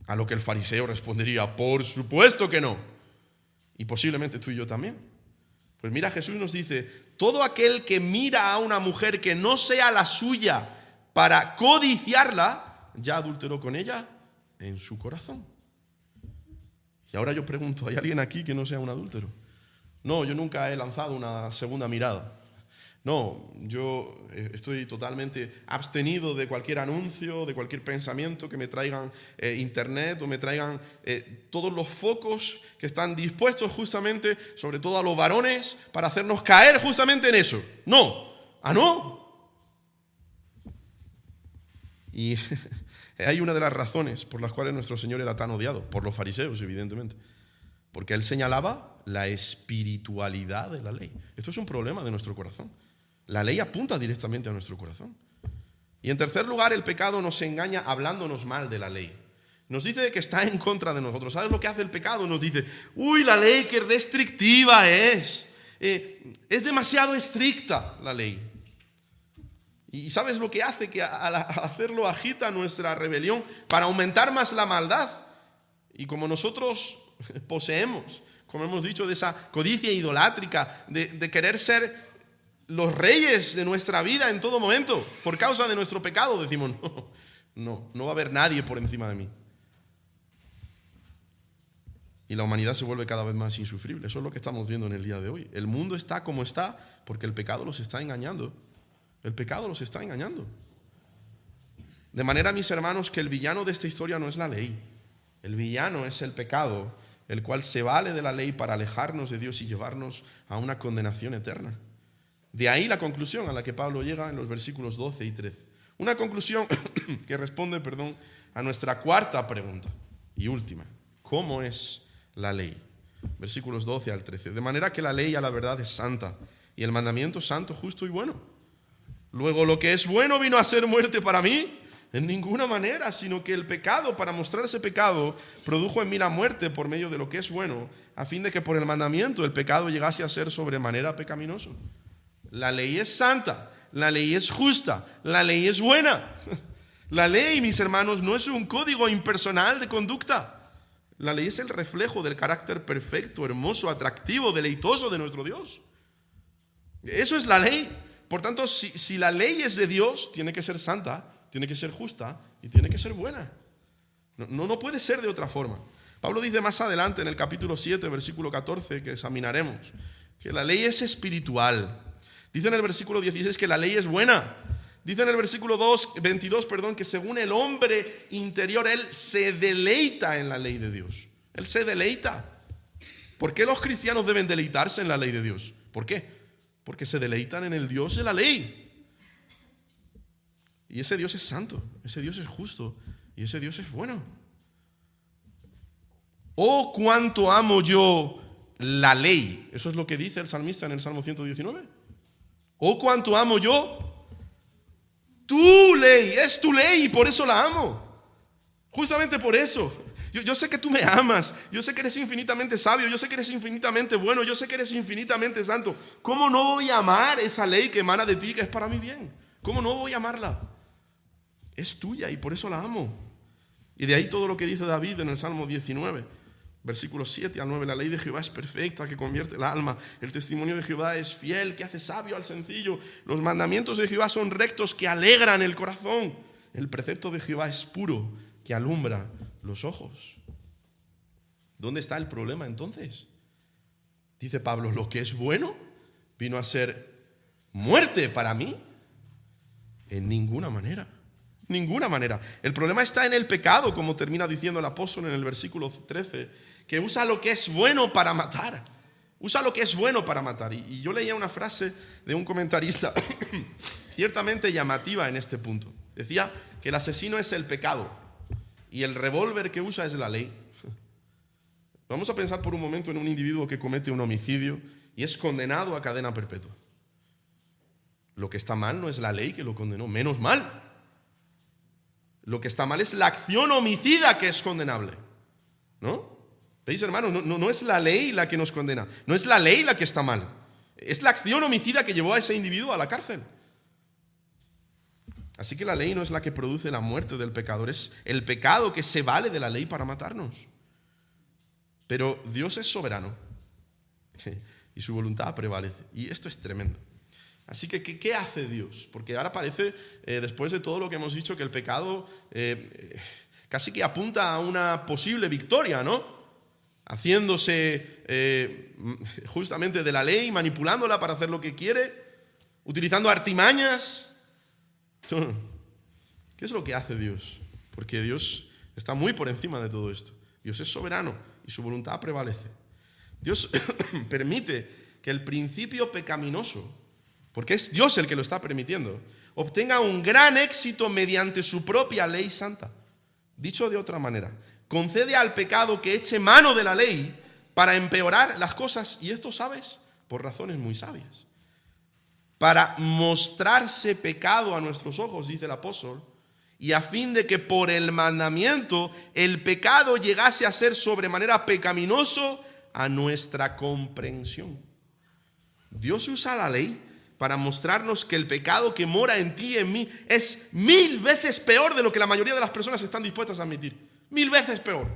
A lo que el fariseo respondería: por supuesto que no. Y posiblemente tú y yo también. Pues mira, Jesús nos dice: todo aquel que mira a una mujer que no sea la suya para codiciarla, ya adulteró con ella en su corazón. Y ahora yo pregunto, ¿hay alguien aquí que no sea un adúltero? No, yo nunca he lanzado una segunda mirada. No, yo estoy totalmente abstenido de cualquier anuncio, de cualquier pensamiento que me traigan internet o me traigan todos los focos que están dispuestos justamente, sobre todo a los varones, para hacernos caer justamente en eso. No, no. Y hay una de las razones por las cuales nuestro Señor era tan odiado, por los fariseos, evidentemente. Porque Él señalaba la espiritualidad de la ley. Esto es un problema de nuestro corazón. La ley apunta directamente a nuestro corazón. Y en tercer lugar, el pecado nos engaña hablándonos mal de la ley. Nos dice que está en contra de nosotros. ¿Sabes lo que hace el pecado? Nos dice: uy, la ley qué restrictiva es. Es demasiado estricta la ley. ¿Y sabes lo que hace? Que al hacerlo agita nuestra rebelión para aumentar más la maldad. Y como nosotros poseemos, como hemos dicho, de esa codicia idolátrica, de querer ser los reyes de nuestra vida en todo momento, por causa de nuestro pecado, decimos: no va a haber nadie por encima de mí. Y la humanidad se vuelve cada vez más insufrible. Eso es lo que estamos viendo en el día de hoy. El mundo está como está porque el pecado los está engañando. El pecado los está engañando. De manera, mis hermanos, que el villano de esta historia no es la ley. El villano es el pecado, el cual se vale de la ley para alejarnos de Dios y llevarnos a una condenación eterna. De ahí la conclusión a la que Pablo llega en los versículos 12 y 13. Una conclusión que responde, a nuestra cuarta pregunta y última. ¿Cómo es la ley? Versículos 12 al 13. De manera que la ley a la verdad es santa y el mandamiento santo, justo y bueno. Luego, lo que es bueno vino a ser muerte para mí. En ninguna manera, sino que el pecado, para mostrar ese pecado, produjo en mí la muerte por medio de lo que es bueno, a fin de que por el mandamiento el pecado llegase a ser sobremanera pecaminoso. La ley es santa, la ley es justa, la ley es buena. La ley, mis hermanos, no es un código impersonal de conducta. La ley es el reflejo del carácter perfecto, hermoso, atractivo, deleitoso de nuestro Dios. Eso es la ley. Por tanto, si la ley es de Dios, tiene que ser santa, tiene que ser justa y tiene que ser buena. No puede ser de otra forma. Pablo dice más adelante en el capítulo 7, versículo 14, que examinaremos, que la ley es espiritual. Dice en el versículo 16 que la ley es buena. Dice en el versículo 22, que según el hombre interior, él se deleita en la ley de Dios. Él se deleita. ¿Por qué los cristianos deben deleitarse en la ley de Dios? ¿Por qué? Porque se deleitan en el Dios de la ley. Y ese Dios es santo, ese Dios es justo y ese Dios es bueno. Oh, cuánto amo yo la ley. Eso es lo que dice el salmista en el Salmo 119. Oh, cuánto amo yo tu ley. Es tu ley y por eso la amo. Justamente por eso. Yo sé que tú me amas. Yo sé que eres infinitamente sabio. Yo sé que eres infinitamente bueno. Yo sé que eres infinitamente santo. ¿Cómo no voy a amar esa ley que emana de ti, que es para mi bien? ¿Cómo no voy a amarla? Es tuya y por eso la amo. Y de ahí todo lo que dice David en el Salmo 19, versículos 7 al 9. La ley de Jehová es perfecta, que convierte el alma. El testimonio de Jehová es fiel, que hace sabio al sencillo. Los mandamientos de Jehová son rectos, que alegran el corazón. El precepto de Jehová es puro, que alumbra los ojos. ¿Dónde está el problema entonces? Dice Pablo, lo que es bueno vino a ser muerte para mí. En ninguna manera. Ninguna manera. El problema está en el pecado, como termina diciendo el apóstol en el versículo 13, que usa lo que es bueno para matar. Usa lo que es bueno para matar. Y yo leía una frase de un comentarista ciertamente llamativa en este punto. Decía que el asesino es el pecado y el revólver que usa es la ley. Vamos a pensar por un momento en un individuo que comete un homicidio y es condenado a cadena perpetua. Lo que está mal no es la ley que lo condenó, menos mal. Lo que está mal es la acción homicida que es condenable. ¿No? ¿Veis, hermanos? No es la ley la que nos condena. No es la ley la que está mal. Es la acción homicida que llevó a ese individuo a la cárcel. Así que la ley no es la que produce la muerte del pecador. Es el pecado que se vale de la ley para matarnos. Pero Dios es soberano. Y su voluntad prevalece. Y esto es tremendo. Así que, ¿qué hace Dios? Porque ahora parece, después de todo lo que hemos dicho, que el pecado casi que apunta a una posible victoria, ¿no? Haciéndose justamente de la ley, manipulándola para hacer lo que quiere, utilizando artimañas. ¿Qué es lo que hace Dios? Porque Dios está muy por encima de todo esto. Dios es soberano y su voluntad prevalece. Dios permite que el principio pecaminoso, porque es Dios el que lo está permitiendo, obtenga un gran éxito mediante su propia ley santa. Dicho de otra manera, concede al pecado que eche mano de la ley para empeorar las cosas, y esto, ¿sabes? Por razones muy sabias. Para mostrarse pecado a nuestros ojos, dice el apóstol, y a fin de que por el mandamiento el pecado llegase a ser sobremanera pecaminoso a nuestra comprensión. Dios usa la ley para mostrarnos que el pecado que mora en ti y en mí es 1000 veces peor de lo que la mayoría de las personas están dispuestas a admitir. 1000 veces peor.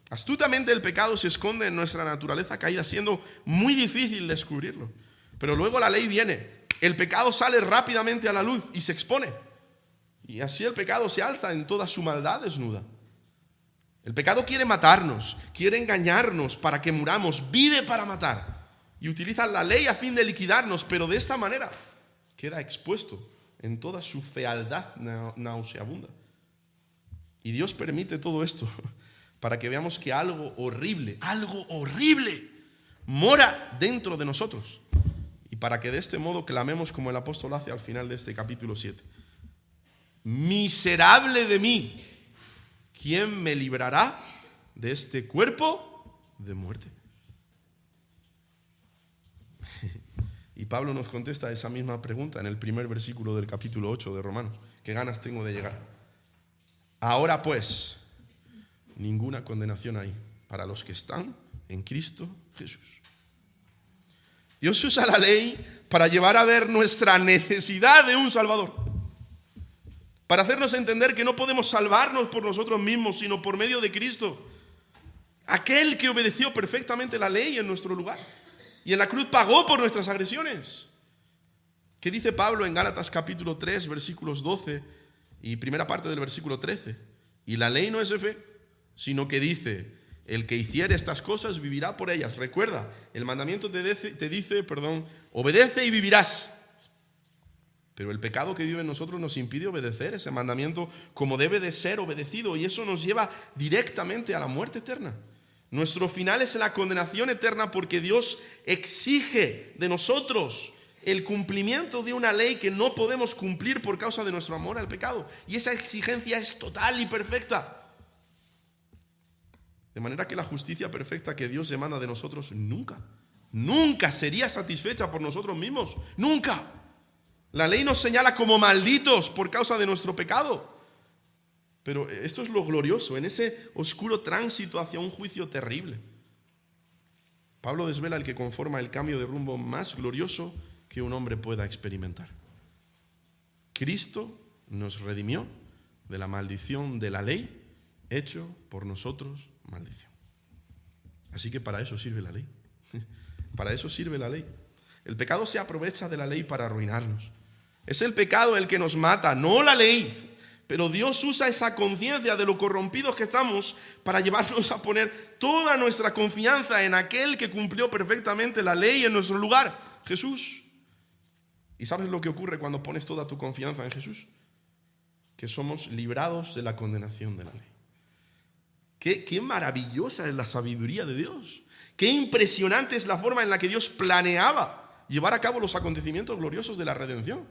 Astutamente el pecado se esconde en nuestra naturaleza caída, siendo muy difícil descubrirlo. Pero luego la ley viene. El pecado sale rápidamente a la luz y se expone. Y así el pecado se alza en toda su maldad desnuda. El pecado quiere matarnos, quiere engañarnos para que muramos, vive para matar. Y utiliza la ley a fin de liquidarnos, pero de esta manera queda expuesto en toda su fealdad nauseabunda. Y Dios permite todo esto para que veamos que algo horrible mora dentro de nosotros. Y para que de este modo clamemos como el apóstol hace al final de este capítulo 7. Miserable de mí, ¿quién me librará de este cuerpo de muerte? Y Pablo nos contesta esa misma pregunta en el primer versículo del capítulo 8 de Romanos. ¿Qué ganas tengo de llegar? Ahora pues, ninguna condenación hay para los que están en Cristo Jesús. Dios usa la ley para llevar a ver nuestra necesidad de un Salvador. Para hacernos entender que no podemos salvarnos por nosotros mismos, sino por medio de Cristo. Aquel que obedeció perfectamente la ley en nuestro lugar. Y en la cruz pagó por nuestras agresiones. ¿Qué dice Pablo en Gálatas capítulo 3, versículos 12 y primera parte del versículo 13? Y la ley no es de fe, sino que dice: el que hiciere estas cosas vivirá por ellas. Recuerda, el mandamiento te dice, obedece y vivirás. Pero el pecado que vive en nosotros nos impide obedecer ese mandamiento como debe de ser obedecido, y eso nos lleva directamente a la muerte eterna. Nuestro final es la condenación eterna porque Dios exige de nosotros el cumplimiento de una ley que no podemos cumplir por causa de nuestro amor al pecado. Y esa exigencia es total y perfecta. De manera que la justicia perfecta que Dios demanda de nosotros nunca sería satisfecha por nosotros mismos. Nunca. La ley nos señala como malditos por causa de nuestro pecado. Pero esto es lo glorioso, en ese oscuro tránsito hacia un juicio terrible. Pablo desvela el que conforma el cambio de rumbo más glorioso que un hombre pueda experimentar. Cristo nos redimió de la maldición de la ley, hecho por nosotros maldición. Así que para eso sirve la ley. Para eso sirve la ley. El pecado se aprovecha de la ley para arruinarnos. Es el pecado el que nos mata, no la ley. Pero Dios usa esa conciencia de lo corrompidos que estamos para llevarnos a poner toda nuestra confianza en aquel que cumplió perfectamente la ley en nuestro lugar, Jesús. ¿Y sabes lo que ocurre cuando pones toda tu confianza en Jesús? Que somos librados de la condenación de la ley. Qué maravillosa es la sabiduría de Dios. Qué impresionante es la forma en la que Dios planeaba llevar a cabo los acontecimientos gloriosos de la redención.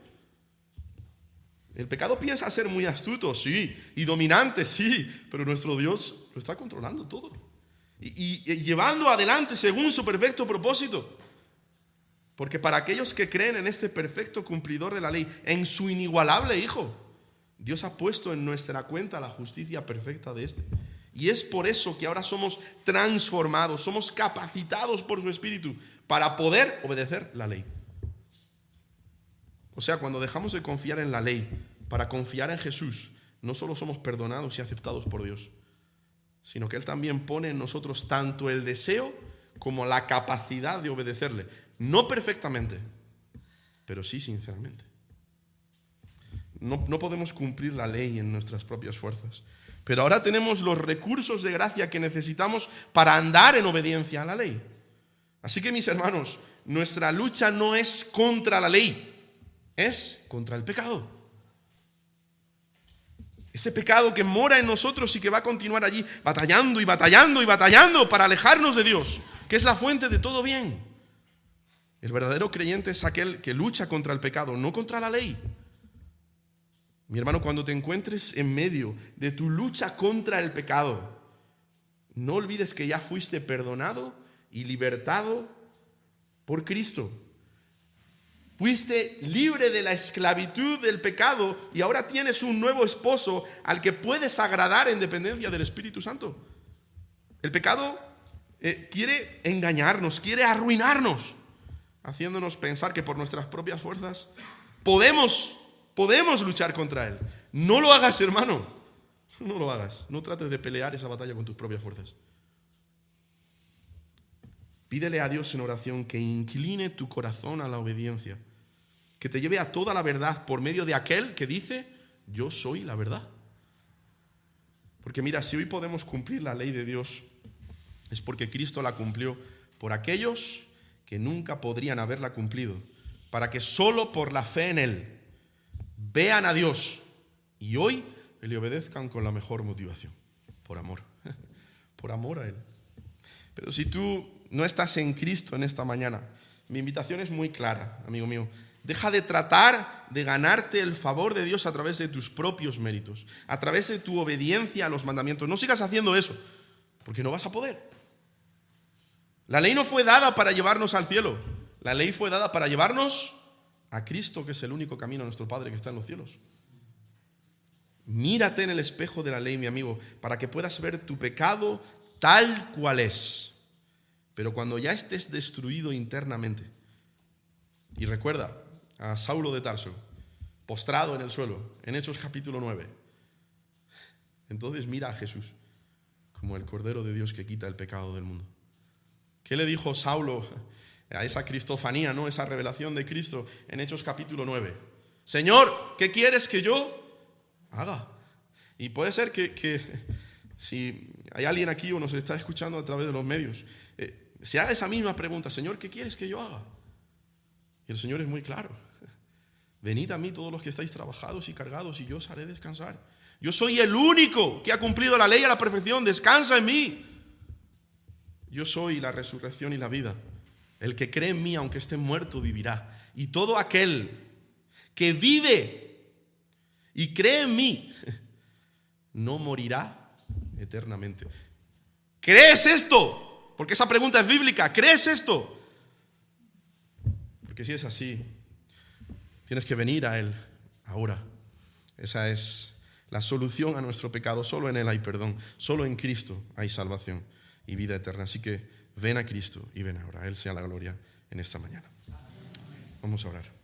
El pecado piensa ser muy astuto, sí, y dominante, sí, pero nuestro Dios lo está controlando todo y llevando adelante según su perfecto propósito. Porque para aquellos que creen en este perfecto cumplidor de la ley, en su inigualable Hijo, Dios ha puesto en nuestra cuenta la justicia perfecta de este. Y es por eso que ahora somos transformados, somos capacitados por su Espíritu para poder obedecer la ley. O sea, cuando dejamos de confiar en la ley para confiar en Jesús, no solo somos perdonados y aceptados por Dios, sino que Él también pone en nosotros tanto el deseo como la capacidad de obedecerle. No perfectamente, pero sí sinceramente. No podemos cumplir la ley en nuestras propias fuerzas, pero ahora tenemos los recursos de gracia que necesitamos para andar en obediencia a la ley. Así que, mis hermanos, nuestra lucha no es contra la ley, es contra el pecado. Ese pecado que mora en nosotros y que va a continuar allí batallando y batallando y batallando para alejarnos de Dios, que es la fuente de todo bien. El verdadero creyente es aquel que lucha contra el pecado, no contra la ley. Mi hermano, cuando te encuentres en medio de tu lucha contra el pecado, no olvides que ya fuiste perdonado y libertado por Cristo. Fuiste libre de la esclavitud del pecado y ahora tienes un nuevo esposo al que puedes agradar en dependencia del Espíritu Santo. El pecado quiere engañarnos, quiere arruinarnos, haciéndonos pensar que por nuestras propias fuerzas podemos luchar contra él. No lo hagas, hermano. No lo hagas. No trates de pelear esa batalla con tus propias fuerzas. Pídele a Dios en oración que incline tu corazón a la obediencia, que te lleve a toda la verdad por medio de aquel que dice: yo soy la verdad. Porque mira, si hoy podemos cumplir la ley de Dios, es porque Cristo la cumplió por aquellos que nunca podrían haberla cumplido, para que solo por la fe en Él vean a Dios y hoy le obedezcan con la mejor motivación, por amor, por amor a Él. Pero si tú no estás en Cristo en esta mañana, mi invitación es muy clara, amigo mío. Deja de tratar de ganarte el favor de Dios a través de tus propios méritos, a través de tu obediencia a los mandamientos. No sigas haciendo eso, porque no vas a poder. La ley no fue dada para llevarnos al cielo. La ley fue dada para llevarnos a Cristo, que es el único camino a nuestro Padre que está en los cielos. Mírate en el espejo de la ley, mi amigo, para que puedas ver tu pecado tal cual es. Pero cuando ya estés destruido internamente, y recuerda a Saulo de Tarso, postrado en el suelo, en Hechos capítulo 9, entonces mira a Jesús como el Cordero de Dios que quita el pecado del mundo. ¿Qué le dijo Saulo a esa cristofanía, ¿no? Esa revelación de Cristo en Hechos capítulo 9? Señor, ¿qué quieres que yo haga? Y puede ser que si hay alguien aquí o nos está escuchando a través de los medios, se haga esa misma pregunta: Señor, ¿qué quieres que yo haga? Y el Señor es muy claro: venid a mí todos los que estáis trabajados y cargados y yo os haré descansar. Yo soy el único que ha cumplido la ley a la perfección, descansa en mí. Yo soy la resurrección y la vida. El que cree en mí, aunque esté muerto, vivirá. Y todo aquel que vive y cree en mí no morirá eternamente. ¿Crees esto? Porque esa pregunta es bíblica. ¿Crees esto? Porque si es así, tienes que venir a Él ahora. Esa es la solución a nuestro pecado. Solo en Él hay perdón. Solo en Cristo hay salvación y vida eterna. Así que ven a Cristo y ven ahora. A Él sea la gloria en esta mañana. Vamos a orar.